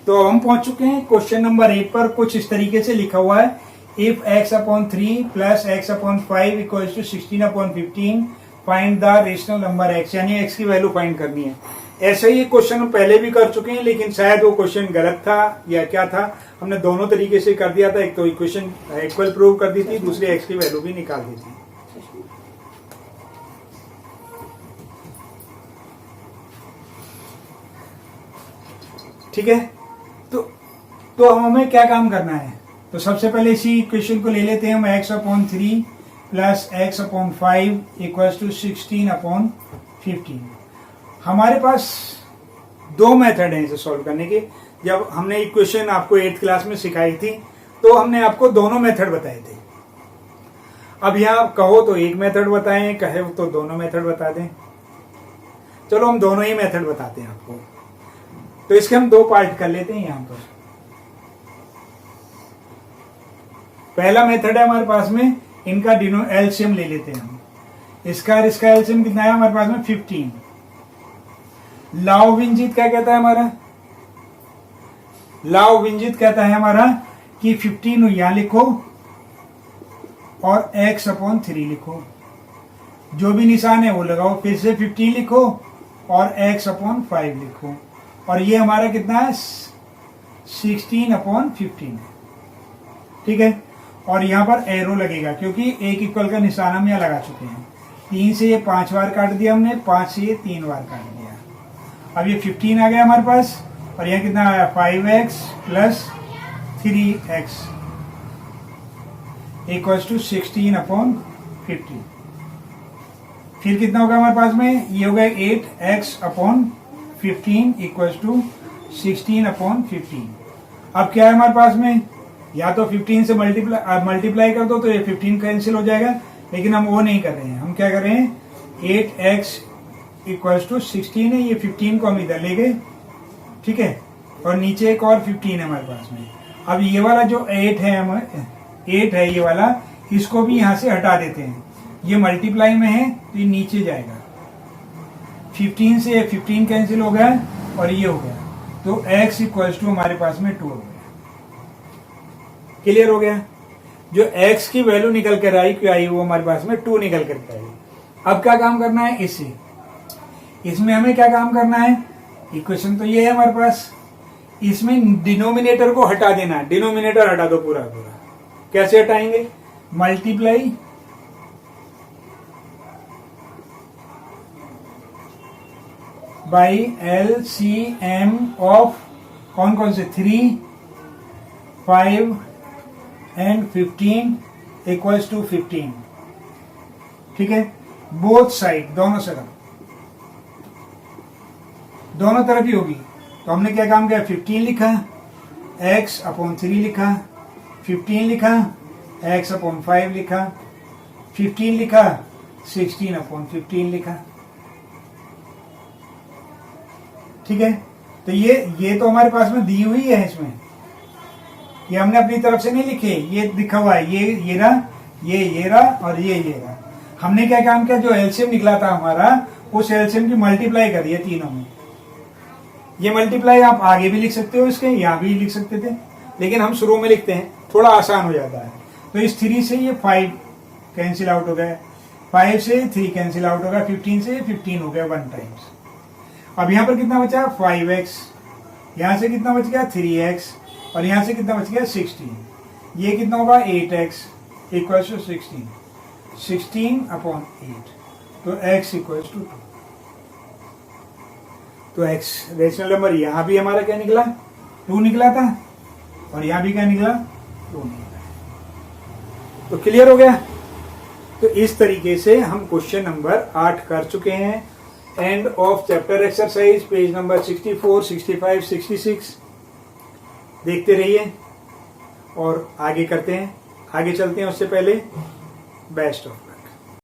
तो हम पहुंच चुके हैं क्वेश्चन नंबर 8 पर। कुछ इस तरीके से लिखा हुआ है, if x/3 plus x/5 equals to 16/15 find the rational number x, यानी x की वैल्यू फाइंड करनी है। ऐसा ही क्वेश्चन हम पहले भी कर चुके हैं, लेकिन शायद वो क्वेश्चन गलत था या क्या था, हमने दोनों तरीके से कर दिया था। एक तो इक्वेशन इक्वल प्रूव कर दी थी, दूसरी x की वैल्यू भी निकाल दी थी। ठीक है, तो हमें क्या काम करना है? तो सबसे पहले इसी इक्वेशन को ले लेते हैं हम, x/3 plus x/5 equals to 16/15। हमारे पास दो मेथड हैं इसे सॉल्व करने के। जब हमने इक्वेशन आपको 8th क्लास में सिखाई थी तो हमने आपको दोनों मेथड बताए थे। अब यहाँ कहो तो एक मेथड बताएं, कहे तो दोनों मेथड बता दें। चलो हम दोनों ही मेथड बताते हैं आपको। तो इसके हम दो पार्ट कर लेते हैं यहाँ पर। पहला मेथड है हमारे पास में, इनका एलसीएम ले लेते हैं हम। इसका और इसका एलसीएम कितना है हमारे पास में? 15। लाओविंजित क्या कहता है हमारा? लाओविंजित कहता है हमारा कि 15 यहां लिखो और x/3 लिखो, जो भी निशान है वो लगाओ, फिर से 15 लिखो और x/5 लिखो, और ये हमारा कितना है? 16/15। ठीक है, और यहाँ पर एरो लगेगा क्योंकि एक इक्वल का निशान हम यहाँ लगा चुके हैं। 3 से ये 5 बार काट दिया हमने, 5 से ये 3 बार काट दिया। अब ये 15 आ गया हमारे पास, और यहाँ कितना आया? 5x plus 3x equals to 16/15। फिर कितना होगा हमारे पास में? ये होगा 8x/15 इक्वल्स टू 16/15। अब क्या है हमारे पास में? या तो 15 से मल्टीप्लाई कर दो तो ये 15 कैंसिल हो जाएगा, लेकिन हम वो नहीं कर रहे हैं। हम क्या कर रहे हैं? 8x इक्वल्स टू 16 है, ये 15 को हम इधर ले गए। ठीक है, और नीचे एक और 15 है हमारे पास में। अब ये वाला जो 8 है ये वाला, इसको भी यहां से हटा देते हैं। ये मल्टीप्लाई में है तो ये नीचे जाएगा। 15 से 15 कैंसिल हो गया और ये हो गया, तो x इक्वल्स टू हमारे पास में 2 हो गया। क्लियर हो गया? जो x की वैल्यू निकल कर आई वो हमारे पास में 2 निकल कर आई। अब क्या काम करना है इससे? इसमें हमें क्या काम करना है? इक्वेशन तो ये है हमारे पास, इसमें डिनोमिनेटर को हटा देना। डिनोमिनेटर हटा दो पूरा पूरा। कैसे हटाएंगे? मल्टीप्लाई बाई LCM ऑफ कौन कौन से? 3, 5 एंड 15 इक्वल्स टू 15। ठीक है, बोथ साइड, दोनों तरफ ही होगी। तो हमने क्या काम किया? 15 लिखा, x/3 लिखा, 15 लिखा, x/5 लिखा, 15 लिखा, 16/15 लिखा। ठीक है, तो ये तो हमारे पास में दी हुई है। इसमें ये हमने अपनी तरफ से नहीं लिखे, ये लिखा हुआ है। ये रहा और ये रहा। हमने क्या काम किया? जो एलसीएम निकला था हमारा, उस एलसीएम की मल्टीप्लाई करी है तीनों में। ये मल्टीप्लाई आप आगे भी लिख सकते हो, इसके यहाँ भी लिख सकते थे, लेकिन हम शुरू में लिखते हैं, थोड़ा आसान हो जाता है। तो इस 3 से ये 5 कैंसिल आउट हो गया, 5 से 3 कैंसिल आउट होगा, 15 से 15 हो गया 1 टाइम्स। अब यहाँ पर कितना बचा? 5x। यहाँ से कितना बच गया? 3x, और यहाँ से कितना बच गया? 16। ये कितना होगा? 8x equals to 16/8। तो x इक्वल्स टू 2। तो x रेशनल नंबर यहाँ भी हमारा क्या निकला? 2 निकला था, और यहाँ भी क्या निकला? 2 निकला। तो क्लियर हो गया? तो इस तरीके से हम क्वेश्चन नंबर 8 कर चुके हैं। End of chapter exercise, page number 64, 65, 66 देखते रहिए और आगे करते हैं, आगे चलते हैं। उससे पहले बेस्ट ऑफ